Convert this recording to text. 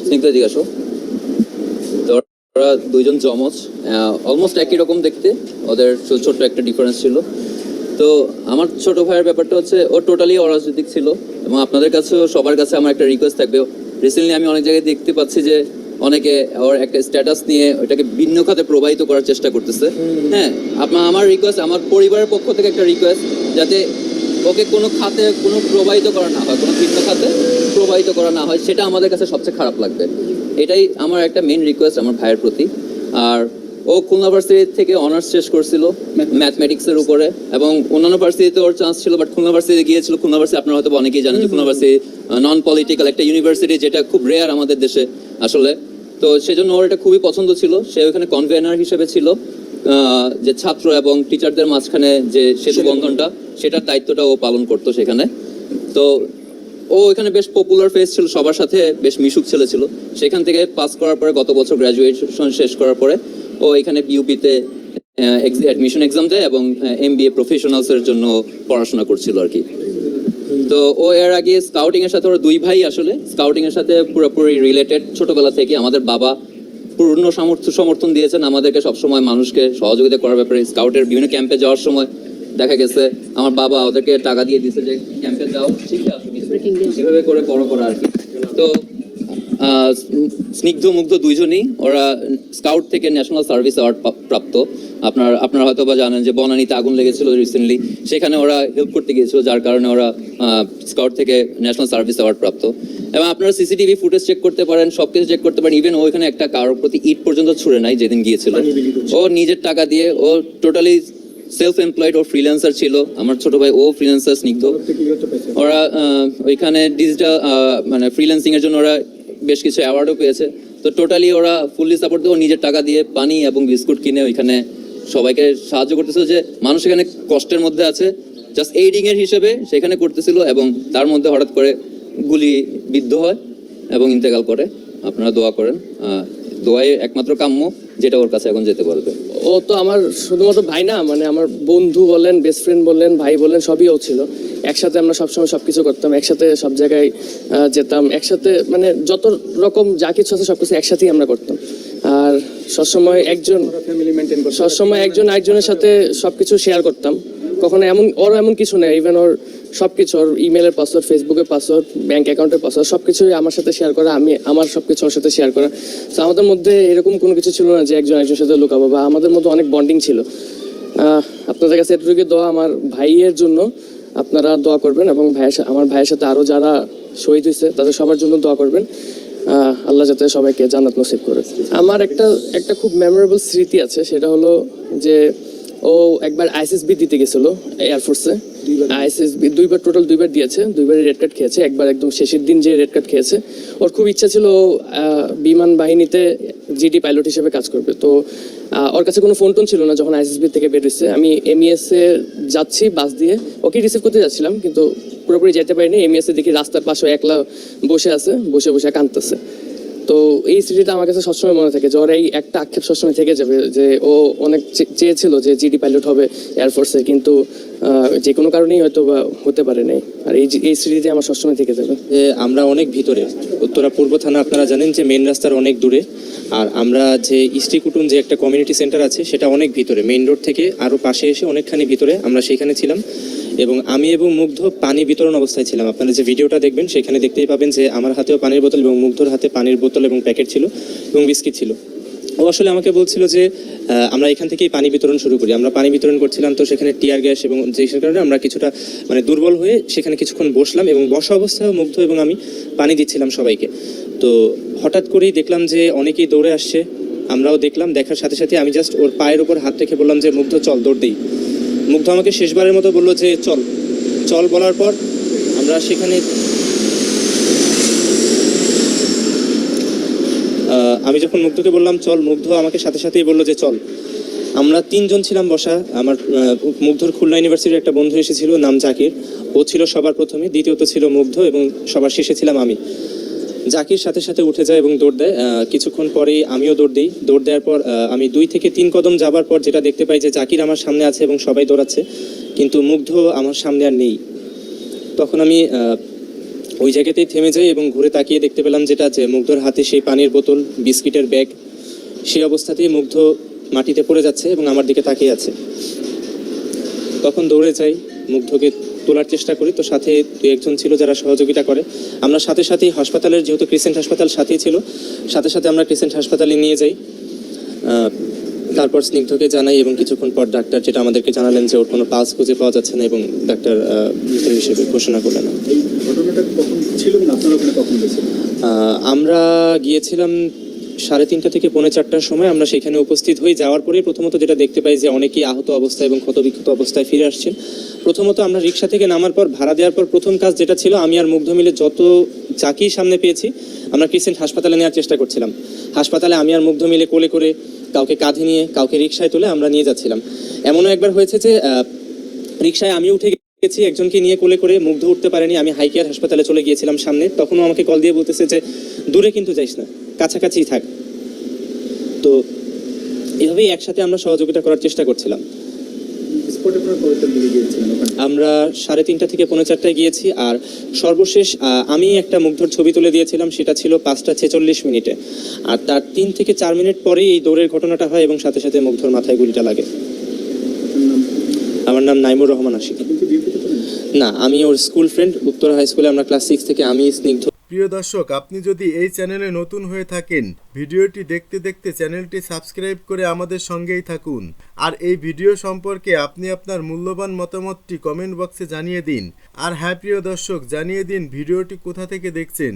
স্নিগ্ধা জিজ্ঞাসা। তো ওরা দুইজন জমজ, অলমোস্ট একই রকম দেখতে, ওদের ছোট্ট একটা ডিফারেন্স ছিল। তো আমার ছোট ভাইয়ের ব্যাপারটা হচ্ছে ও টোটালি অরাজনৈতিক ছিল, এবং আপনাদের কাছেও সবার কাছে আমার একটা রিকোয়েস্ট থাকবে। রিসেন্টলি আমি অনেক জায়গায় দেখতে পাচ্ছি যে অনেকে ওর একটা স্ট্যাটাস নিয়ে ওইটাকে ভিন্ন খাতে প্রবাহিত করার চেষ্টা করতেছে। হ্যাঁ, আমার রিকোয়েস্ট, আমার পরিবারের পক্ষ থেকে একটা রিকোয়েস্ট, যাতে ওকে কোনো খাতে কোনো প্রবাহিত করা না হয়, কোনো ভিন্ন খাতে প্রবাহিত করা না হয়, সেটা আমাদের কাছে সবচেয়ে খারাপ লাগবে। এটাই আমার একটা মেইন রিকোয়েস্ট আমার ভাইয়ের প্রতি। আর ও খুলনা ভার্সিটি থেকে অনার্স শেষ করছিল ম্যাথমেটিক্সের উপরে, এবং অন্যান্য ভার্সিটিতে ওর চান্স ছিল, বাট খুলনা ভার্সিটিতে গিয়েছিল। খুলনা ভার্সিটি আপনারা হয়তো অনেকেই জানেন যে খুলনা ভার্সিটি নন পলিটিক্যাল একটা ইউনিভার্সিটি, যেটা খুব রেয়ার আমাদের দেশে আসলে। তো সেজন্য ওর এটা খুবই পছন্দ ছিল। সে ওখানে কনভেনার হিসেবে ছিল, যে ছাত্র এবং টিচারদের মাঝখানে যে সেতু বন্ধনটা, সেটার দায়িত্বটা ও পালন করতো সেখানে। তো ও এখানে বেশ পপুলার ফেস ছিল, সবার সাথে বেশ মিশুক ছেলে ছিল। সেখান থেকে পাস করার পরে গত বছর গ্র্যাজুয়েশন শেষ করার পরে ও এখানে বিউপিতে অ্যাডমিশন এক্সাম দেয়, এবং MBA প্রফেশনালসের জন্য পড়াশোনা করছিল আর কি। তো ও এর আগে স্কাউটিং এর সাথে, ওরা দুই ভাই আসলে স্কাউটিং এর সাথে পুরোপুরি রিলেটেড। ছোটবেলা থেকে আমাদের বাবা পূর্ণ সমর্থন দিয়েছেন আমাদেরকে, সবসময় মানুষকে সহযোগিতা করার ব্যাপারে। স্কাউটের বিভিন্ন ক্যাম্পে যাওয়ার সময় দেখা গেছে আমার বাবা ওদেরকে টাকা দিয়ে দিয়েছে যে ক্যাম্পে যাও, শিখে আসো কিছু, এভাবে করে বড় করা আর কি। তো স্নিগ্ধ মুগ্ধ দুইজনই ওরা স্কাউট থেকে ন্যাশনাল সার্ভিস অ্যাওয়ার্ড প্রাপ্ত। আপনারা হয়তো বা জানেন যে বনানীতে আগুন লেগেছিল রিসেন্টলি, সেখানে ওরা হেল্প করতে গিয়েছিল, যার কারণে ওরা স্কাউট থেকে ন্যাশনাল সার্ভিস অ্যাওয়ার্ড প্রাপ্ত। এবং আপনারা CCTV ফুটেজ চেক করতে পারেন, সবকিছু চেক করতে পারেন। ইভেন ওইখানে একটা কারোর প্রতি ইট পর্যন্ত ছুড়ে নাই যেদিন গিয়েছিল। ও নিজের টাকা দিয়ে, ও টোটালি সেলফ এমপ্লয়েড, ও ফ্রিল্যান্সার ছিল। আমার ছোট ভাই ও ফ্রিল্যান্সার স্নিগ্ধ। ওরা ওইখানে ডিজিটাল মানে ফ্রিল্যান্সিং এর জন্য ওরা বেশ কিছু অ্যাওয়ার্ডও পেয়েছে। তো টোটালি ওরা ফুললি সাপোর্ট দিয়ে, ও নিজের টাকা দিয়ে পানি এবং বিস্কুট কিনে ওইখানে সবাইকে সাহায্য করতেছিল। যে মানুষ এখানে কষ্টের মধ্যে আছে, জাস্ট এইডিং এর হিসেবে সেখানে করতেছিল, এবং তার মধ্যে হঠাৎ করে গুলি বিদ্ধ হয় এবং ইন্তেকাল করে। আপনারা দোয়া করেন, দোয়াই একমাত্র কাম্য, যেটা ওর কাছে এখন যেতে পারবে। ও তো আমার শুধুমাত্র ভাই না, মানে আমার বন্ধু বলেন, বেস্ট ফ্রেন্ড বলেন, ভাই বলেন, সবই ও ছিল। একসাথে আমরা সবসময় সবকিছু করতাম, একসাথে সব জায়গায় যেতাম, একসাথে মানে যত রকম যা কিছু আছে সবকিছু একসাথেই আমরা করতাম। আর সবসময় একজন একজনের সাথে সবকিছু শেয়ার করতাম। কখনো এমন কিছু নেই, ইভেন ওর সবকিছু, ওর ইমেলের পাসওয়ার্ড, ফেসবুকের পাসওয়ার্ড, ব্যাংক অ্যাকাউন্টের পাসওয়ার্ড, সবকিছুই আমার সাথে শেয়ার করা, আমি আমার সবকিছু ওর সাথে শেয়ার করা। তো আমাদের মধ্যে এরকম কোনো কিছু ছিল না যে একজনের সাথে লুকাবো, বা আমাদের মধ্যে অনেক বন্ডিং ছিল। আপনাদের কাছে এটুকু দোয়া আমার ভাইয়ের জন্য, আপনারা দোয়া করবেন, এবং আমার ভাইয়ের সাথে আরো যারা শহীদ হয়েছে তাদের সবার জন্য দোয়া করবেন। আল্লাহ যাতে সবাইকে জান্নাত নসিব করে। আমার একটা খুব মেমোরেবল স্মৃতি আছে, সেটা হলো যে ও একবার ISSB দিতে গেছিল এয়ারফোর্সে। ISSB টোটাল দুইবার দিয়েছে, দুইবারই রেড কার্ড খেয়েছে। একবার একদম শেষের দিন যে রেড কার্ড খেয়েছে। ওর খুব ইচ্ছা ছিল বিমান বাহিনীতে GD পাইলট হিসেবে কাজ করবে। তো ওর কাছে কোনো ফোন টোন ছিল না যখন ISSB থেকে বের হয়েছে। আমি MES এ যাচ্ছি বাস দিয়ে, ওকে রিসিভ করতে যাচ্ছিলাম, কিন্তু পুরোপুরি যেতে পারিনি। MES এ দেখি রাস্তার পাশে একলা বসে আছে, বসে কাঁদতেছে। তো এই স্মৃতিটা আমার কাছে সবসময় মনে থাকে, যে ওর এই একটা আক্ষেপ সবসময় থেকে যাবে, যে ও অনেক চেয়েছিল যে GD পাইলট হবে এয়ারফোর্সে, কিন্তু যে কোনো কারণেই হয়তো বা হতে পারে নাই। আর এই স্মৃতিতে আমার সবসময় থেকে যাবে। যে আমরা অনেক ভিতরে, উত্তরা পূর্ব থানা আপনারা জানেন যে মেন রাস্তার অনেক দূরে, আর আমরা যে ইস্টিকুটুন যে একটা কমিউনিটি সেন্টার আছে সেটা অনেক ভিতরে, মেইন রোড থেকে আরও পাশে এসে অনেকখানি ভিতরে আমরা সেখানে ছিলাম। এবং আমি এবং মুগ্ধ পানি বিতরণ অবস্থায় ছিলাম। আপনারা যে ভিডিওটা দেখবেন সেখানে দেখতেই পাবেন যে আমার হাতেও পানির বোতল এবং মুগ্ধর হাতে পানির বোতল এবং প্যাকেট ছিল এবং বিস্কিট ছিল। ও আসলে আমাকে বলছিল যে আমরা এখান থেকেই পানি বিতরণ শুরু করি। আমরা পানি বিতরণ করছিলাম, তো সেখানে টিয়ার গ্যাস এবং যে কারণে আমরা কিছুটা মানে দুর্বল হয়ে সেখানে কিছুক্ষণ বসলাম, এবং বসা অবস্থায় মুগ্ধ এবং আমি পানি দিচ্ছিলাম সবাইকে। তো হঠাৎ করেই দেখলাম যে অনেকেই দৌড়ে আসছে, আমরাও দেখলাম। দেখার সাথে সাথে আমি জাস্ট ওর পায়ের উপর হাত রেখে বললাম যে মুগ্ধ চল, দৌড় দিই। মুগ্ধ আমাকে শেষবারের মতো বললো যে চল চল। বলার পর আমরা সেখানে আমি যখন মুগ্ধকে বললাম চল, মুগ্ধ আমাকে সাথে সাথেই বললো যে চল। আমরা 3 জন ছিলাম বসা। আমার মুগ্ধর খুলনা ইউনিভার্সিটির একটা বন্ধু এসেছিল, নাম জাকির। ও ছিল সবার প্রথমে, দ্বিতীয়ত ছিল মুগ্ধ, এবং সবার শেষে ছিলাম আমি। জাকির সাথে সাথে উঠে যায় এবং দৌড় দেয়। কিছুক্ষণ পরেই আমিও দৌড় দিই। দৌড় দেওয়ার পর আমি 2 থেকে 3 কদম যাবার পর যেটা দেখতে পাই যে জাকির আমার সামনে আছে এবং সবাই দৌড়াচ্ছে, কিন্তু মুগ্ধ আমার সামনে আর নেই। তখন আমি ওই জায়গাতেই থেমে যাই এবং ঘুরে তাকিয়ে দেখতে পেলাম যেটা যে মুগ্ধর হাতে সেই পানির বোতল, বিস্কিটের ব্যাগ, সেই অবস্থাতেই মুগ্ধ মাটিতে পড়ে যাচ্ছে এবং আমার দিকে তাকিয়ে আছে। তখন দৌড়ে যাই, মুগ্ধকে তোলার চেষ্টা করি, তো সাথে দুই একজন ছিল যারা সহযোগিতা করে। আমরা সাথে সাথেই হাসপাতালের, যেহেতু ক্রিসেন্ট হাসপাতাল সাথেই ছিল, সাথে সাথে আমরা ক্রিসেন্ট হাসপাতালে নিয়ে যাই। তারপর স্নিগ্ধকে জানাই এবং কিছুক্ষণ পর ডাক্তার যেটা আমাদেরকে জানালেন যে ওর কোনো পালস খুঁজে পাওয়া যাচ্ছে না এবং ডাক্তার মৃত হিসেবে ঘোষণা করলেন। এই ঘটনাটা কখন ছিল এবং আপনারা ওখানে কখন গেছিলেন? আমরা গিয়েছিলাম 3:30 থেকে 4:45 সময়। আমরা সেখানে উপস্থিত হই। যাওয়ার পরে প্রথমত যেটা দেখতে পাই যে অনেকেই আহত অবস্থায় এবং ক্ষতবিক্ষত অবস্থায় ফিরে আসছেন। প্রথমত আমরা রিক্সা থেকে নামার পর, ভাড়া দেওয়ার পর প্রথম কাজ যেটা ছিল, আমি আর মুগ্ধ মিলে যত যাকেই সামনে পেয়েছি আমরা ক্রিসেন্ট হাসপাতালে নেওয়ার চেষ্টা করছিলাম। হাসপাতালে আমি আর মুগ্ধ মিলে কোলে করে, কাউকে কাঁধে নিয়ে, কাউকে রিক্সায় তুলে আমরা নিয়ে যাচ্ছিলাম। এমনও একবার হয়েছে যে রিক্সায় আমি উঠে গেছি, একজনকে নিয়ে কোলে করে, মুগ্ধ উঠতে পারেনি। আমি হাই কেয়ার হাসপাতালে চলে গিয়েছিলাম সামনে, তখনও আমাকে কল দিয়ে বলতেছে যে দূরে কিন্তু যাইস না, কাছাকাছিই থাক। তো এভাবেই একসাথে আমরা সহযোগিতা করার চেষ্টা করছিলাম। স্পটে আপনারা কয়টার দিকে গিয়েছিলেন ওখানে? আমরা 3:30 থেকে 4:45 গিয়েছি। আর সর্বশেষ আমি একটা মুগ্ধর ছবি তুলে দিয়েছিলাম, সেটা ছিল 5:46 আর তার 3 থেকে 4 মিনিট পরেই এই দৌড়ের ঘটনাটা হয় এবং সাথে সাথে মুগ্ধর মাথায় গুলিটা লাগে। আপনার নাম? আমার নাম নাইমুর রহমান আশিক। আপনি কি বিএনপিতে করেন? না, আমি ওর স্কুল ফ্রেন্ড। উত্তরা হাই স্কুলে আমরা ক্লাস 6 থেকে, আমি, স্নিগ্ধ। প্রিয় দর্শক, আপনি যদি এই চ্যানেলে নতুন হয়ে থাকেন, ভিডিওটি দেখতে দেখতে চ্যানেলটি সাবস্ক্রাইব করে আমাদের সঙ্গেই থাকুন। আর এই ভিডিও সম্পর্কে আপনি আপনার মূল্যবান মতামতটি কমেন্ট বক্সে জানিয়ে দিন। আর হ্যাঁ প্রিয় দর্শক, জানিয়ে দিন ভিডিওটি কোথা থেকে দেখছেন।